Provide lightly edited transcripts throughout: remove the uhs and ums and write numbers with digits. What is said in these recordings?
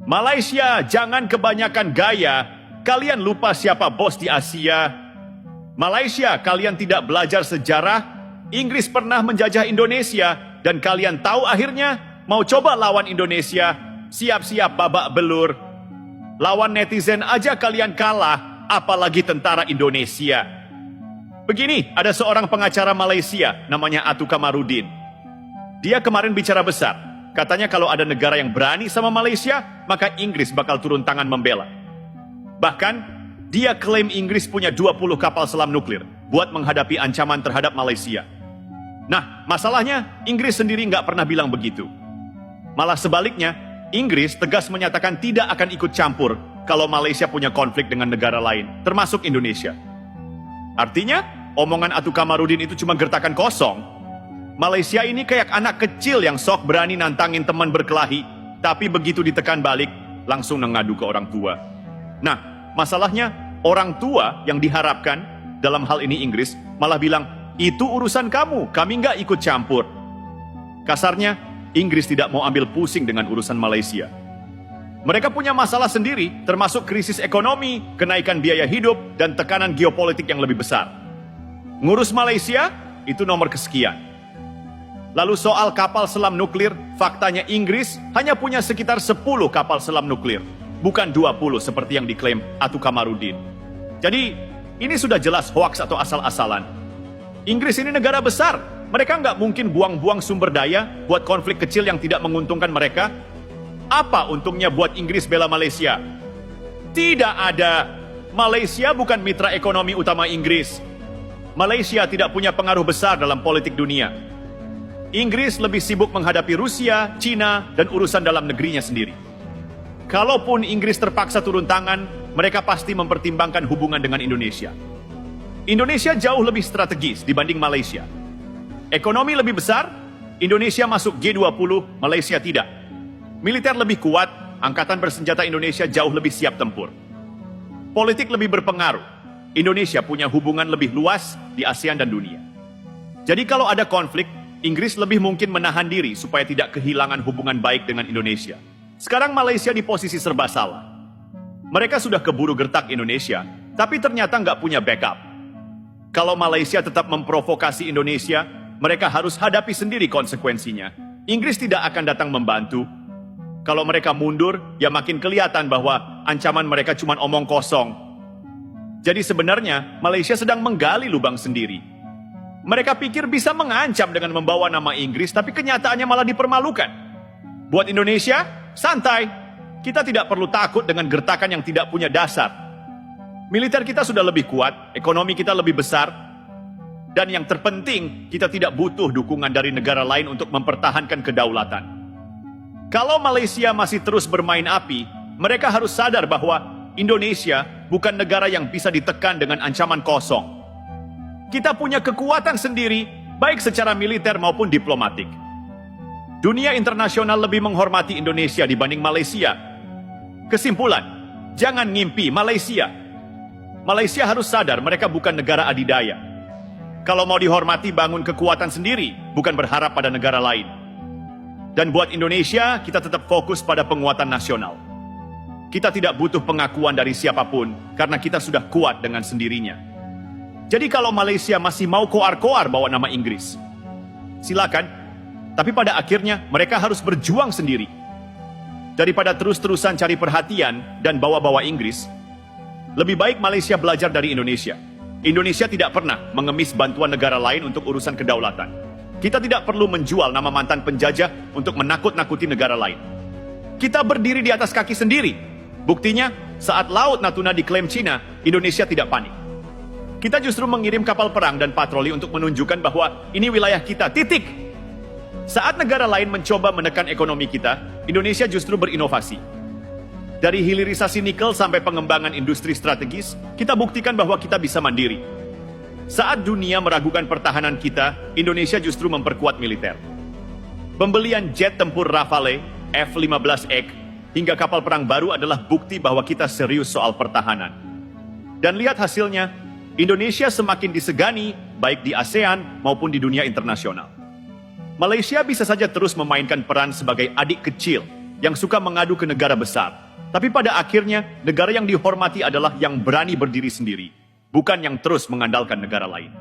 Malaysia, jangan kebanyakan gaya. Kalian lupa siapa bos di Asia. Malaysia, kalian tidak belajar sejarah. Inggris pernah menjajah Indonesia. Dan kalian tahu akhirnya, mau coba lawan Indonesia, siap-siap babak belur. Lawan netizen aja kalian kalah, apalagi tentara Indonesia. Begini, ada seorang pengacara Malaysia, namanya Atu Kamarudin. Dia kemarin bicara besar. Katanya kalau ada negara yang berani sama Malaysia, maka Inggris bakal turun tangan membela. Bahkan, dia klaim Inggris punya 20 kapal selam nuklir buat menghadapi ancaman terhadap Malaysia. Nah, masalahnya Inggris sendiri nggak pernah bilang begitu. Malah sebaliknya, Inggris tegas menyatakan tidak akan ikut campur kalau Malaysia punya konflik dengan negara lain, termasuk Indonesia. Artinya, omongan Atu Kamarudin itu cuma gertakan kosong. Malaysia ini kayak anak kecil yang sok berani nantangin teman berkelahi, tapi begitu ditekan balik, langsung ngadu ke orang tua. Nah, masalahnya orang tua yang diharapkan, dalam hal ini Inggris, malah bilang, itu urusan kamu, kami nggak ikut campur. Kasarnya, Inggris tidak mau ambil pusing dengan urusan Malaysia. Mereka punya masalah sendiri, termasuk krisis ekonomi, kenaikan biaya hidup, dan tekanan geopolitik yang lebih besar. Ngurus Malaysia, itu nomor kesekian. Lalu soal kapal selam nuklir, faktanya Inggris hanya punya sekitar 10 kapal selam nuklir, bukan 20 seperti yang diklaim Atu Kamarudin. Jadi, ini sudah jelas hoaks atau asal-asalan. Inggris ini negara besar, mereka nggak mungkin buang-buang sumber daya buat konflik kecil yang tidak menguntungkan mereka. Apa untungnya buat Inggris bela Malaysia? Tidak ada. Malaysia bukan mitra ekonomi utama Inggris. Malaysia tidak punya pengaruh besar dalam politik dunia. Inggris lebih sibuk menghadapi Rusia, Cina, dan urusan dalam negerinya sendiri. Kalaupun Inggris terpaksa turun tangan, mereka pasti mempertimbangkan hubungan dengan Indonesia. Indonesia jauh lebih strategis dibanding Malaysia. Ekonomi lebih besar, Indonesia masuk G20, Malaysia tidak. Militer lebih kuat, angkatan bersenjata Indonesia jauh lebih siap tempur. Politik lebih berpengaruh, Indonesia punya hubungan lebih luas di ASEAN dan dunia. Jadi kalau ada konflik, Inggris lebih mungkin menahan diri supaya tidak kehilangan hubungan baik dengan Indonesia. Sekarang Malaysia di posisi serba salah. Mereka sudah keburu gertak Indonesia, tapi ternyata nggak punya backup. Kalau Malaysia tetap memprovokasi Indonesia, mereka harus hadapi sendiri konsekuensinya. Inggris tidak akan datang membantu. Kalau mereka mundur, ya makin kelihatan bahwa ancaman mereka cuma omong kosong. Jadi sebenarnya Malaysia sedang menggali lubang sendiri. Mereka pikir bisa mengancam dengan membawa nama Inggris, tapi kenyataannya malah dipermalukan. Buat Indonesia, santai. Kita tidak perlu takut dengan gertakan yang tidak punya dasar. Militer kita sudah lebih kuat, ekonomi kita lebih besar, dan yang terpenting, kita tidak butuh dukungan dari negara lain untuk mempertahankan kedaulatan. Kalau Malaysia masih terus bermain api, mereka harus sadar bahwa Indonesia bukan negara yang bisa ditekan dengan ancaman kosong. Kita punya kekuatan sendiri, baik secara militer maupun diplomatik. Dunia internasional lebih menghormati Indonesia dibanding Malaysia. Kesimpulan, jangan ngimpi Malaysia. Malaysia harus sadar mereka bukan negara adidaya. Kalau mau dihormati, bangun kekuatan sendiri, bukan berharap pada negara lain. Dan buat Indonesia, kita tetap fokus pada penguatan nasional. Kita tidak butuh pengakuan dari siapapun, karena kita sudah kuat dengan sendirinya. Jadi kalau Malaysia masih mau koar-koar bawa nama Inggris, silakan. Tapi pada akhirnya mereka harus berjuang sendiri. Daripada terus-terusan cari perhatian dan bawa-bawa Inggris, lebih baik Malaysia belajar dari Indonesia. Indonesia tidak pernah mengemis bantuan negara lain untuk urusan kedaulatan. Kita tidak perlu menjual nama mantan penjajah untuk menakut-nakuti negara lain. Kita berdiri di atas kaki sendiri. Buktinya, saat Laut Natuna diklaim Cina, Indonesia tidak panik. Kita justru mengirim kapal perang dan patroli untuk menunjukkan bahwa ini wilayah kita, titik. Saat negara lain mencoba menekan ekonomi kita, Indonesia justru berinovasi. Dari hilirisasi nikel sampai pengembangan industri strategis, kita buktikan bahwa kita bisa mandiri. Saat dunia meragukan pertahanan kita, Indonesia justru memperkuat militer. Pembelian jet tempur Rafale, F-15E, hingga kapal perang baru adalah bukti bahwa kita serius soal pertahanan. Dan lihat hasilnya, Indonesia semakin disegani, baik di ASEAN maupun di dunia internasional. Malaysia bisa saja terus memainkan peran sebagai adik kecil yang suka mengadu ke negara besar. Tapi pada akhirnya, negara yang dihormati adalah yang berani berdiri sendiri, bukan yang terus mengandalkan negara lain.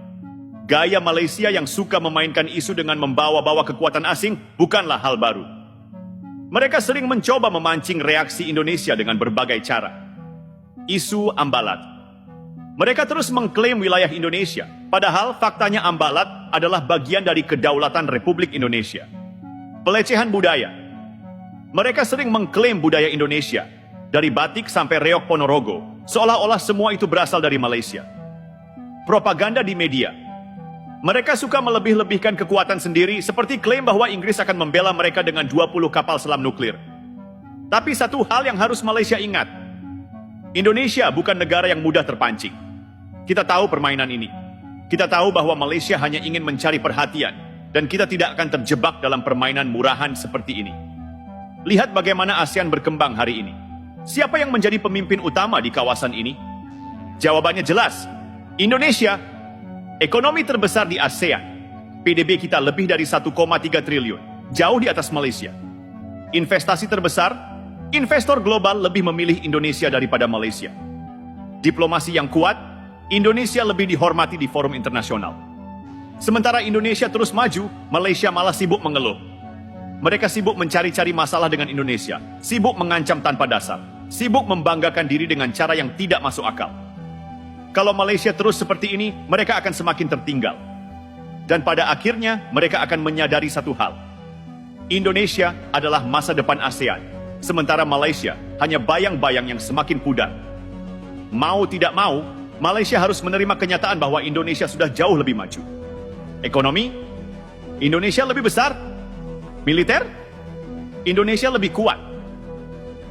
Gaya Malaysia yang suka memainkan isu dengan membawa-bawa kekuatan asing bukanlah hal baru. Mereka sering mencoba memancing reaksi Indonesia dengan berbagai cara. Isu Ambalat. Mereka terus mengklaim wilayah Indonesia, padahal faktanya Ambalat adalah bagian dari kedaulatan Republik Indonesia. Pelecehan budaya. Mereka sering mengklaim budaya Indonesia, dari batik sampai reok Ponorogo, seolah-olah semua itu berasal dari Malaysia. Propaganda di media. Mereka suka melebih-lebihkan kekuatan sendiri, seperti klaim bahwa Inggris akan membela mereka dengan 20 kapal selam nuklir. Tapi satu hal yang harus Malaysia ingat, Indonesia bukan negara yang mudah terpancing. Kita tahu permainan ini. Kita tahu bahwa Malaysia hanya ingin mencari perhatian, dan kita tidak akan terjebak dalam permainan murahan seperti ini. Lihat bagaimana ASEAN berkembang hari ini. Siapa yang menjadi pemimpin utama di kawasan ini? Jawabannya jelas, Indonesia. Ekonomi terbesar di ASEAN. PDB kita lebih dari 1,3 triliun, jauh di atas Malaysia. Investasi terbesar, investor global lebih memilih Indonesia daripada Malaysia. Diplomasi yang kuat, Indonesia lebih dihormati di forum internasional. Sementara Indonesia terus maju, Malaysia malah sibuk mengeluh. Mereka sibuk mencari-cari masalah dengan Indonesia, sibuk mengancam tanpa dasar, sibuk membanggakan diri dengan cara yang tidak masuk akal. Kalau Malaysia terus seperti ini, mereka akan semakin tertinggal. Dan pada akhirnya, mereka akan menyadari satu hal. Indonesia adalah masa depan ASEAN, sementara Malaysia hanya bayang-bayang yang semakin pudar. Mau tidak mau, Malaysia harus menerima kenyataan bahwa Indonesia sudah jauh lebih maju. Ekonomi, Indonesia lebih besar. Militer, Indonesia lebih kuat.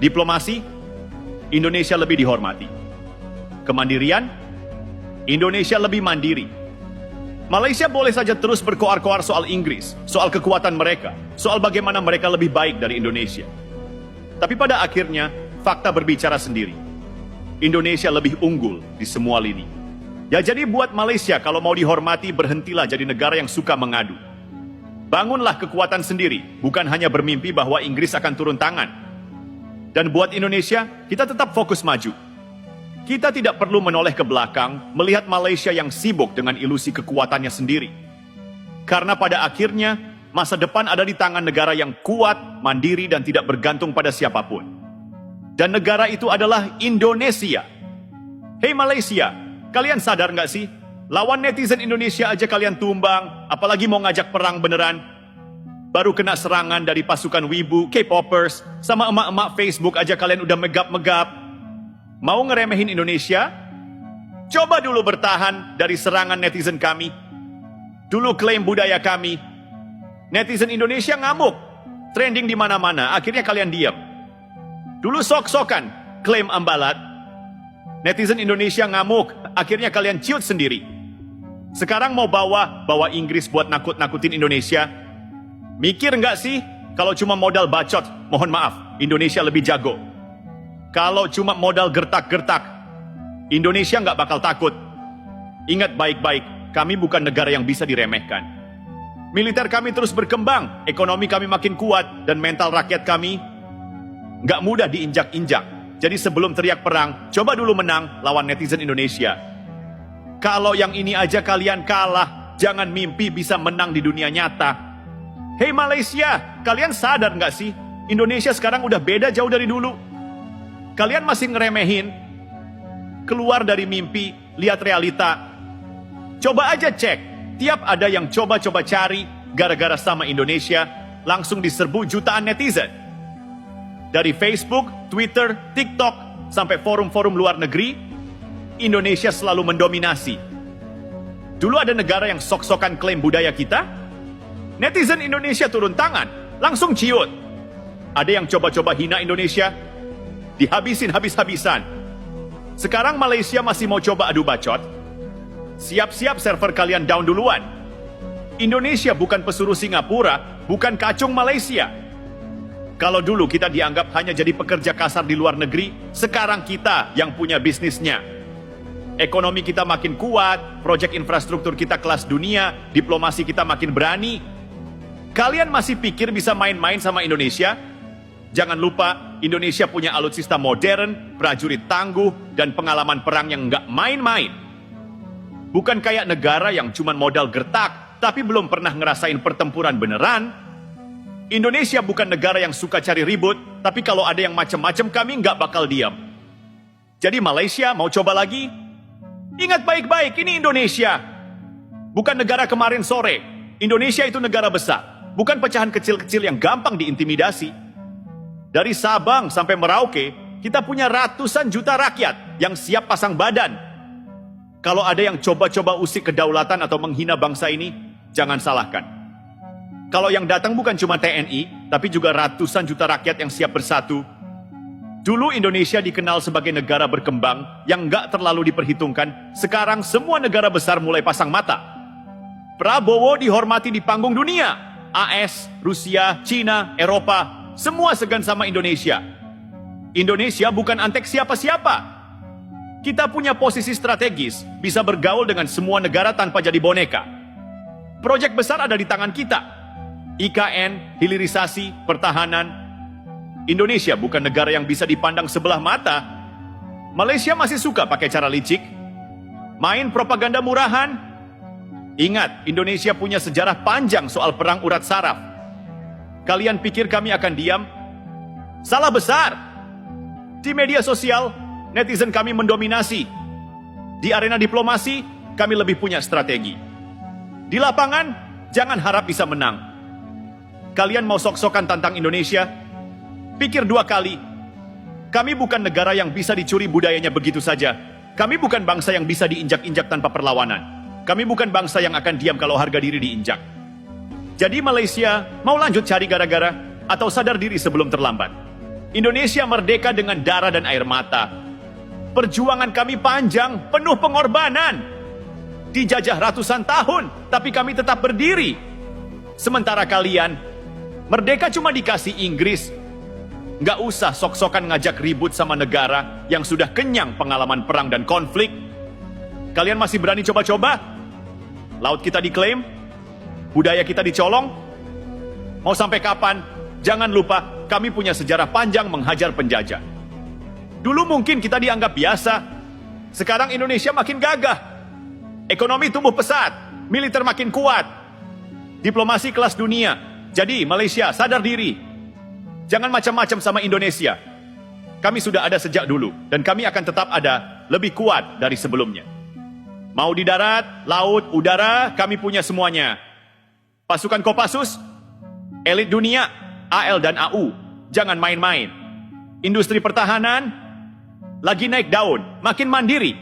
Diplomasi, Indonesia lebih dihormati. Kemandirian, Indonesia lebih mandiri. Malaysia boleh saja terus berkoar-koar soal Inggris, soal kekuatan mereka, soal bagaimana mereka lebih baik dari Indonesia. Tapi pada akhirnya, fakta berbicara sendiri. Indonesia lebih unggul di semua lini. Ya jadi buat Malaysia kalau mau dihormati, berhentilah jadi negara yang suka mengadu. Bangunlah kekuatan sendiri, bukan hanya bermimpi bahwa Inggris akan turun tangan. Dan buat Indonesia, kita tetap fokus maju. Kita tidak perlu menoleh ke belakang, melihat Malaysia yang sibuk dengan ilusi kekuatannya sendiri. Karena pada akhirnya, masa depan ada di tangan negara yang kuat, mandiri, dan tidak bergantung pada siapapun. Dan negara itu adalah Indonesia. Hei Malaysia, kalian sadar nggak sih? Lawan netizen Indonesia aja kalian tumbang, apalagi mau ngajak perang beneran. Baru kena serangan dari pasukan wibu, K-popers, sama emak-emak Facebook aja kalian udah megap-megap. Mau ngeremehin Indonesia? Coba dulu bertahan dari serangan netizen kami. Dulu klaim budaya kami. Netizen Indonesia ngamuk, trending di mana-mana, akhirnya kalian diam. Dulu sok-sokan, klaim Ambalat. Netizen Indonesia ngamuk, akhirnya kalian ciut sendiri. Sekarang mau bawa Inggris buat nakut-nakutin Indonesia. Mikir nggak sih, kalau cuma modal bacot, mohon maaf, Indonesia lebih jago. Kalau cuma modal gertak-gertak, Indonesia nggak bakal takut. Ingat baik-baik, kami bukan negara yang bisa diremehkan. Militer kami terus berkembang, ekonomi kami makin kuat, dan mental rakyat kami nggak mudah diinjak-injak. Jadi sebelum teriak perang, coba dulu menang lawan netizen Indonesia. Kalau yang ini aja kalian kalah, jangan mimpi bisa menang di dunia nyata. Hei Malaysia, kalian sadar nggak sih? Indonesia sekarang udah beda jauh dari dulu. Kalian masih ngeremehin. Keluar dari mimpi, lihat realita. Coba aja cek, tiap ada yang coba-coba cari, gara-gara sama Indonesia, langsung diserbu jutaan netizen. Dari Facebook, Twitter, TikTok, sampai forum-forum luar negeri, Indonesia selalu mendominasi. Dulu ada negara yang sok-sokan klaim budaya kita, netizen Indonesia turun tangan, langsung ciut. Ada yang coba-coba hina Indonesia, dihabisin habis-habisan. Sekarang Malaysia masih mau coba adu bacot. Siap-siap server kalian down duluan. Indonesia bukan pesuruh Singapura, bukan kacung Malaysia. Kalau dulu kita dianggap hanya jadi pekerja kasar di luar negeri, sekarang kita yang punya bisnisnya. Ekonomi kita makin kuat, proyek infrastruktur kita kelas dunia, diplomasi kita makin berani. Kalian masih pikir bisa main-main sama Indonesia? Jangan lupa, Indonesia punya alutsista modern, prajurit tangguh, dan pengalaman perang yang nggak main-main. Bukan kayak negara yang cuma modal gertak, tapi belum pernah ngerasain pertempuran beneran. Indonesia bukan negara yang suka cari ribut, tapi kalau ada yang macam-macam kami nggak bakal diam. Jadi Malaysia mau coba lagi? Ingat baik-baik, ini Indonesia. Bukan negara kemarin sore. Indonesia itu negara besar. Bukan pecahan kecil-kecil yang gampang diintimidasi. Dari Sabang sampai Merauke, kita punya ratusan juta rakyat yang siap pasang badan. Kalau ada yang coba-coba usik kedaulatan atau menghina bangsa ini, jangan salahkan. Kalau yang datang bukan cuma TNI, tapi juga ratusan juta rakyat yang siap bersatu. Dulu Indonesia dikenal sebagai negara berkembang yang nggak terlalu diperhitungkan. Sekarang semua negara besar mulai pasang mata. Prabowo dihormati di panggung dunia. AS, Rusia, Cina, Eropa, semua segan sama Indonesia. Indonesia bukan antek siapa-siapa. Kita punya posisi strategis, bisa bergaul dengan semua negara tanpa jadi boneka. Proyek besar ada di tangan kita. IKN, hilirisasi, pertahanan. Indonesia bukan negara yang bisa dipandang sebelah mata. Malaysia masih suka pakai cara licik. Main propaganda murahan. Ingat, Indonesia punya sejarah panjang soal perang urat saraf. Kalian pikir kami akan diam? Salah besar. Di media sosial, netizen kami mendominasi. Di arena diplomasi, kami lebih punya strategi. Di lapangan, jangan harap bisa menang. Kalian mau sok-sokan tantang Indonesia? Pikir dua kali. Kami bukan negara yang bisa dicuri budayanya begitu saja. Kami bukan bangsa yang bisa diinjak-injak tanpa perlawanan. Kami bukan bangsa yang akan diam kalau harga diri diinjak. Jadi Malaysia mau lanjut cari gara-gara atau sadar diri sebelum terlambat? Indonesia merdeka dengan darah dan air mata. Perjuangan kami panjang, penuh pengorbanan. Dijajah ratusan tahun, tapi kami tetap berdiri. Sementara kalian, merdeka cuma dikasih Inggris. Nggak usah sok-sokan ngajak ribut sama negara yang sudah kenyang pengalaman perang dan konflik. Kalian masih berani coba-coba? Laut kita diklaim? Budaya kita dicolong? Mau sampai kapan? Jangan lupa, kami punya sejarah panjang menghajar penjajah. Dulu mungkin kita dianggap biasa. Sekarang Indonesia makin gagah. Ekonomi tumbuh pesat, militer makin kuat. Diplomasi kelas dunia. Jadi Malaysia sadar diri. Jangan macam-macam sama Indonesia. Kami sudah ada sejak dulu, dan kami akan tetap ada lebih kuat dari sebelumnya. Mau di darat, laut, udara, kami punya semuanya. Pasukan Kopassus, elit dunia, AL dan AU, jangan main-main. Industri pertahanan, lagi naik daun, makin mandiri.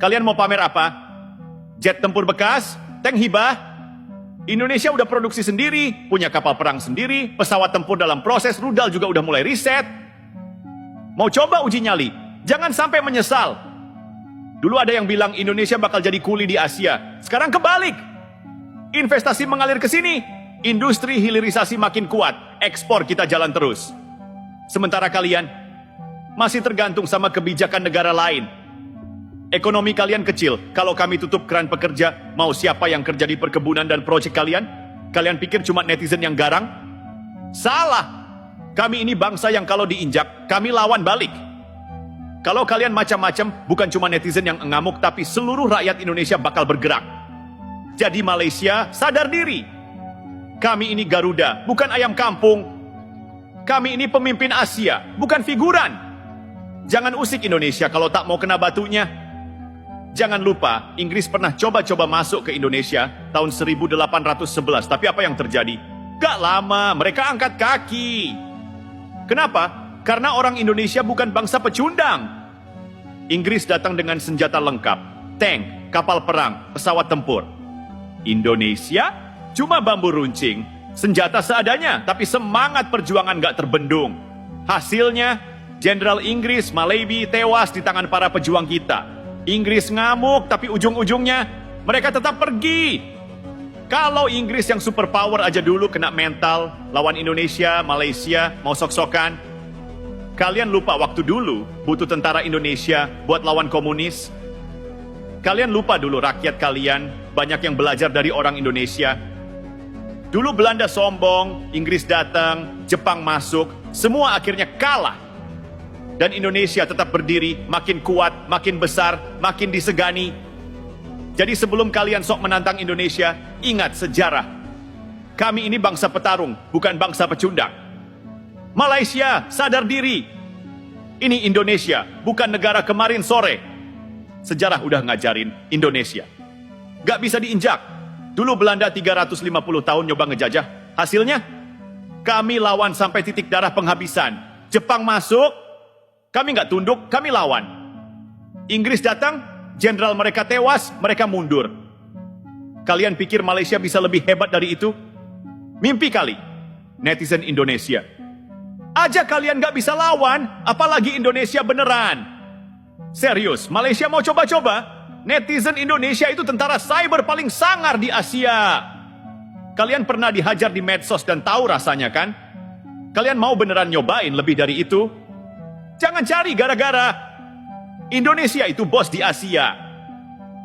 Kalian mau pamer apa? Jet tempur bekas, tank hibah. Indonesia udah produksi sendiri, punya kapal perang sendiri, pesawat tempur dalam proses, rudal juga udah mulai riset. Mau coba uji nyali? Jangan sampai menyesal. Dulu ada yang bilang Indonesia bakal jadi kuli di Asia. Sekarang kebalik. Investasi mengalir ke sini, industri hilirisasi makin kuat, ekspor kita jalan terus. Sementara kalian masih tergantung sama kebijakan negara lain. Ekonomi kalian kecil, kalau kami tutup keran pekerja, mau siapa yang kerja di perkebunan dan proyek kalian? Kalian pikir cuma netizen yang garang? Salah. Kami ini bangsa yang kalau diinjak, kami lawan balik. Kalau kalian macam-macam, bukan cuma netizen yang ngamuk, tapi seluruh rakyat Indonesia bakal bergerak. Jadi Malaysia sadar diri. Kami ini Garuda, bukan ayam kampung. Kami ini pemimpin Asia, bukan figuran. Jangan usik Indonesia kalau tak mau kena batunya. Jangan lupa, Inggris pernah coba-coba masuk ke Indonesia tahun 1811. Tapi apa yang terjadi? Gak lama, mereka angkat kaki. Kenapa? Karena orang Indonesia bukan bangsa pecundang. Inggris datang dengan senjata lengkap. Tank, kapal perang, pesawat tempur. Indonesia cuma bambu runcing, senjata seadanya, tapi semangat perjuangan gak terbendung. Hasilnya, Jenderal Inggris Malaby tewas di tangan para pejuang kita. Inggris ngamuk, tapi ujung-ujungnya mereka tetap pergi. Kalau Inggris yang superpower aja dulu kena mental, lawan Indonesia, Malaysia, mau sok-sokan. Kalian lupa waktu dulu butuh tentara Indonesia buat lawan komunis. Kalian lupa dulu rakyat kalian banyak yang belajar dari orang Indonesia. Dulu Belanda sombong, Inggris datang, Jepang masuk, Semua akhirnya kalah. Dan Indonesia tetap berdiri, makin kuat, makin besar, makin disegani. Jadi sebelum kalian sok menantang Indonesia, ingat sejarah. Kami ini bangsa petarung, bukan bangsa pecundang. Malaysia, sadar diri. Ini Indonesia, bukan negara kemarin sore. Sejarah udah ngajarin Indonesia. Gak bisa diinjak. Dulu Belanda 350 tahun nyoba ngejajah. Hasilnya, kami lawan sampai titik darah penghabisan. Jepang masuk, kami nggak tunduk, kami lawan. Inggris datang, jenderal mereka tewas, mereka mundur. Kalian pikir Malaysia bisa lebih hebat dari itu? Mimpi kali. Netizen Indonesia. Aja kalian nggak bisa lawan, apalagi Indonesia beneran. Serius, Malaysia mau coba-coba? Netizen Indonesia itu tentara cyber paling sangar di Asia. Kalian pernah dihajar di medsos dan tahu rasanya kan? Kalian mau beneran nyobain lebih dari itu? Jangan cari gara-gara. Indonesia itu bos di Asia.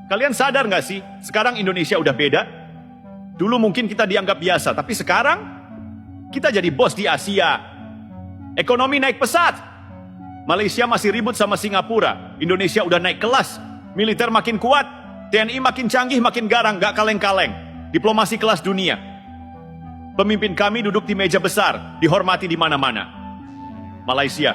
Kalian sadar nggak sih? Sekarang Indonesia udah beda. Dulu mungkin kita dianggap biasa, tapi sekarang kita jadi bos di Asia. Ekonomi naik pesat. Malaysia masih ribut sama Singapura. Indonesia udah naik kelas. Militer makin kuat. TNI makin canggih, makin garang, gak kaleng-kaleng. Diplomasi kelas dunia. Pemimpin kami duduk di meja besar, dihormati di mana-mana. Malaysia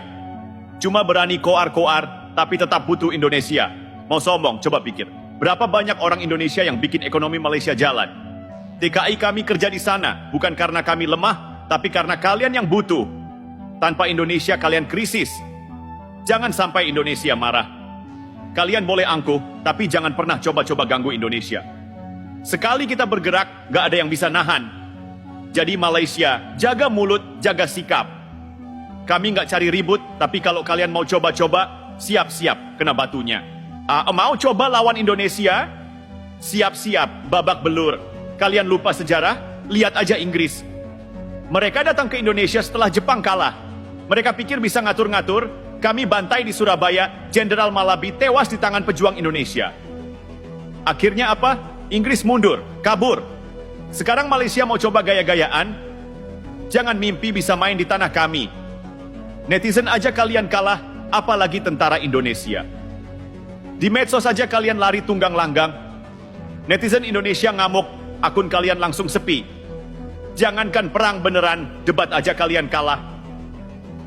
cuma berani koar-koar, tapi tetap butuh Indonesia. Mau sombong, coba pikir. Berapa banyak orang Indonesia yang bikin ekonomi Malaysia jalan? TKI kami kerja di sana, bukan karena kami lemah, tapi karena kalian yang butuh. Tanpa Indonesia kalian krisis. Jangan sampai Indonesia marah. Kalian boleh angkuh, tapi jangan pernah coba-coba ganggu Indonesia. Sekali kita bergerak, gak ada yang bisa nahan. Jadi Malaysia, jaga mulut, jaga sikap. Kami nggak cari ribut, tapi kalau kalian mau coba-coba, siap-siap kena batunya. Mau coba lawan Indonesia? Siap-siap babak belur. Kalian lupa sejarah? Lihat aja Inggris. Mereka datang ke Indonesia setelah Jepang kalah. Mereka pikir bisa ngatur-ngatur. Kami bantai di Surabaya, Jenderal Malabi tewas di tangan pejuang Indonesia. Akhirnya apa? Inggris mundur, kabur. Sekarang Malaysia mau coba gaya-gayaan? Jangan mimpi bisa main di tanah kami. Netizen aja kalian kalah, apalagi tentara Indonesia. Di medsos saja kalian lari tunggang langgang. Netizen Indonesia ngamuk, akun kalian langsung sepi. Jangankan perang beneran, debat aja kalian kalah.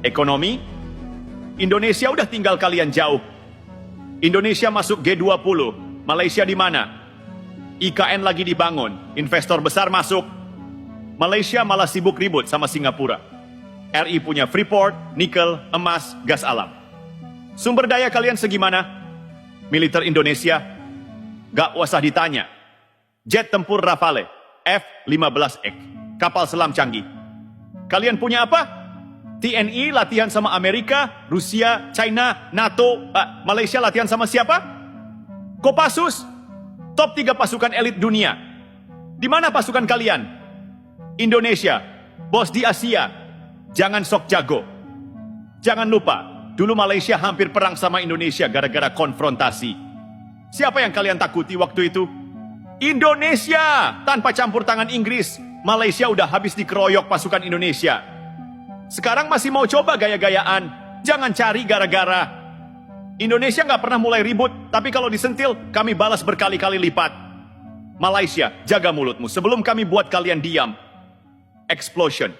Ekonomi? Indonesia udah tinggal kalian jauh. Indonesia masuk G20, Malaysia di mana? IKN lagi dibangun, investor besar masuk. Malaysia malah sibuk ribut sama Singapura. RI punya Freeport, nikel, emas, gas alam. Sumber daya kalian segimana? Militer Indonesia? Gak usah ditanya. Jet tempur Rafale, F-15X, kapal selam canggih. Kalian punya apa? TNI latihan sama Amerika, Rusia, China, NATO. Malaysia latihan sama siapa? Kopassus, top 3 pasukan elit dunia. Di mana pasukan kalian? Indonesia, bos di Asia. Jangan sok jago. Jangan lupa, dulu Malaysia hampir perang sama Indonesia gara-gara konfrontasi. Siapa yang kalian takuti waktu itu? Indonesia! Tanpa campur tangan Inggris, Malaysia udah habis dikeroyok pasukan Indonesia. Sekarang masih mau coba gaya-gayaan. Jangan cari gara-gara. Indonesia nggak pernah mulai ribut, tapi kalau disentil, kami balas berkali-kali lipat. Malaysia, jaga mulutmu sebelum kami buat kalian diam. Explosion.